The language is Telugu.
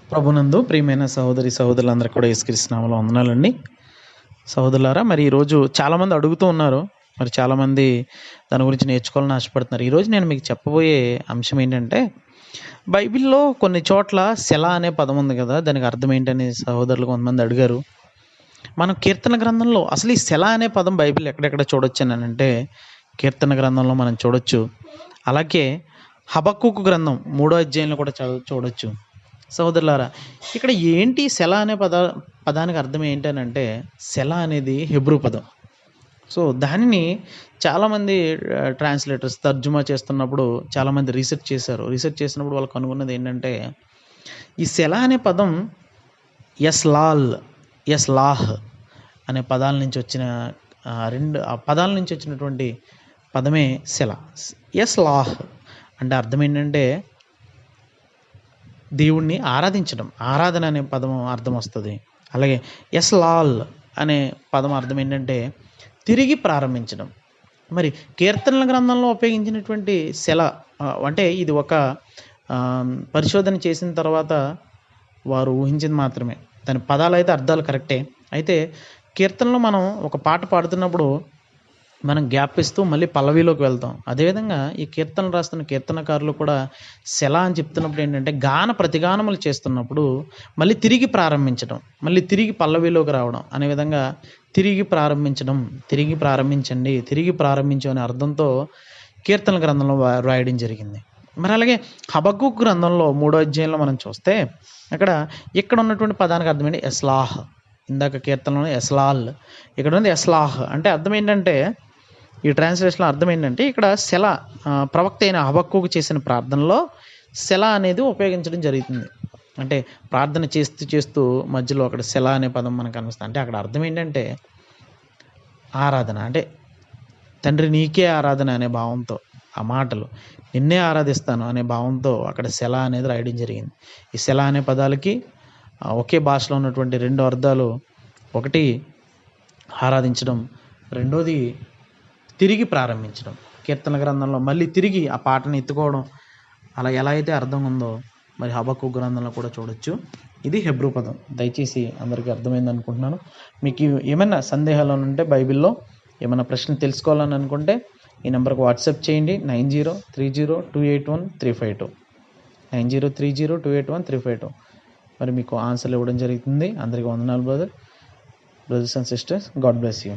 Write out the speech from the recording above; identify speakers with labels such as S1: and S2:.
S1: ప్రభునందు ప్రియమైన సహోదరి సహోదరులందరికీ కూడా యేసుక్రీస్తు నామములో వందనాలండి. సహోదరులారా, మరి ఈరోజు చాలామంది అడుగుతూ ఉన్నారు. మరి చాలామంది దాని గురించి నేర్చుకోవాలని ఆశపడుతున్నారు. ఈరోజు నేను మీకు చెప్పబోయే అంశం ఏంటంటే, బైబిల్‌లో కొన్ని చోట్ల సెల అనే పదం ఉంది కదా! దానికి అర్థం ఏంటని సహోదరులు కొంతమంది అడిగారు. మనం కీర్తన గ్రంథంలో అసలు ఈ సెల అనే పదం బైబిల్ ఎక్కడెక్కడ చూడొచ్చనంటే, కీర్తన గ్రంథంలో మనం చూడొచ్చు. అలాగే హబక్కూకు గ్రంథం 3వ అధ్యాయంలో కూడా చూడొచ్చు. సహోదరులారా, ఇక్కడ ఏంటి సెల అనే పదానికి అర్థం ఏంటనంటే, సెల అనేది హెబ్రూ పదం. సో, దానిని చాలామంది ట్రాన్స్‌లేటర్స్ తర్జుమా చేస్తున్నప్పుడు చాలామంది రీసెర్చ్ చేశారు. రీసెర్చ్ చేసినప్పుడు వాళ్ళు కనుగొన్నది ఏంటంటే, ఈ సెల అనే పదం యస్లాహ్ అనే పదాల నుంచి వచ్చిన ఆ పదాల నుంచి వచ్చినటువంటి పదమే సెల. యస్లాహ్ అంటే అర్థం ఏంటంటే, దేవుణ్ణి ఆరాధించడం. ఆరాధన అనే పదం అర్థం వస్తుంది. అలాగే యస్లాల్ అనే పదం అర్థం ఏంటంటే తిరిగి ప్రారంభించడం. మరి కీర్తనల గ్రంథంలో ఉపయోగించినటువంటి సెల అంటే ఇది ఒక పరిశోధన చేసిన తర్వాత వారు ఊహించింది మాత్రమే. దాని పదాలు అయితే అర్థాలు కరెక్టే. అయితే కీర్తనలో మనం ఒక పాట పాడుతున్నప్పుడు మనం గ్యాప్ ఇస్తూ మళ్ళీ పల్లవిలోకి వెళ్తాం. అదేవిధంగా ఈ కీర్తనలు రాస్తున్న కీర్తనకారులు కూడా సెల అని చెప్తున్నప్పుడు ఏంటంటే, గాన ప్రతిగానములు చేస్తున్నప్పుడు మళ్ళీ తిరిగి ప్రారంభించడం, మళ్ళీ తిరిగి పల్లవిలోకి రావడం అనే విధంగా తిరిగి ప్రారంభించడం, తిరిగి ప్రారంభించండి, తిరిగి ప్రారంభించు అనే అర్థంతో కీర్తనల గ్రంథంలో రాయడం జరిగింది. మరి అలాగే హబక్కూకు గ్రంథంలో 3వ అధ్యాయంలో మనం చూస్తే అక్కడ ఇక్కడ ఉన్నటువంటి పదానికి అర్థమేంటి? యస్లాహ్. ఇందాక కీర్తనలో యస్లాల్, ఇక్కడ ఉంది యస్లాహ్. అంటే అర్థం ఏంటంటే, ఈ ట్రాన్స్లేషన్లో అర్థం ఏంటంటే, ఇక్కడ సెల ప్రవక్త అయిన హబక్కూకు చేసిన ప్రార్థనలో సెల అనేది ఉపయోగించడం జరుగుతుంది. అంటే ప్రార్థన చేస్తూ మధ్యలో అక్కడ సెల అనే పదం మనకు కనిపిస్తుంది. అంటే అక్కడ అర్థం ఏంటంటే ఆరాధన. అంటే తండ్రి నీకే ఆరాధన అనే భావంతో ఆ మాటలు, నిన్నే ఆరాధిస్తాను అనే భావంతో అక్కడ సెల అనేది రాయడం జరిగింది. ఈ సెల అనే పదాలకి ఒకే భాషలో ఉన్నటువంటి 2 అర్థాలు. ఒకటి ఆరాధించడం, రెండోది తిరిగి ప్రారంభించడం. కీర్తన గ్రంథంలో మళ్ళీ తిరిగి ఆ పాటను ఎత్తుకోవడం. అలా ఎలా అయితే అర్థం ఉందో మరి హబక్కూకు గ్రంథంలో కూడా చూడొచ్చు. ఇది హెబ్రూ పదం. దయచేసి అందరికీ అర్థమైంది అనుకుంటున్నాను. మీకు ఏమైనా సందేహాలు ఉంటే బైబిల్లో ఏమైనా ప్రశ్నలు తెలుసుకోవాలని అనుకుంటే ఈ నెంబర్కి వాట్సాప్ చేయండి. 9030281352 9030281352. మరి మీకు ఆన్సర్లు ఇవ్వడం జరుగుతుంది. అందరికీ వందనాలు brothers and sisters. God bless you.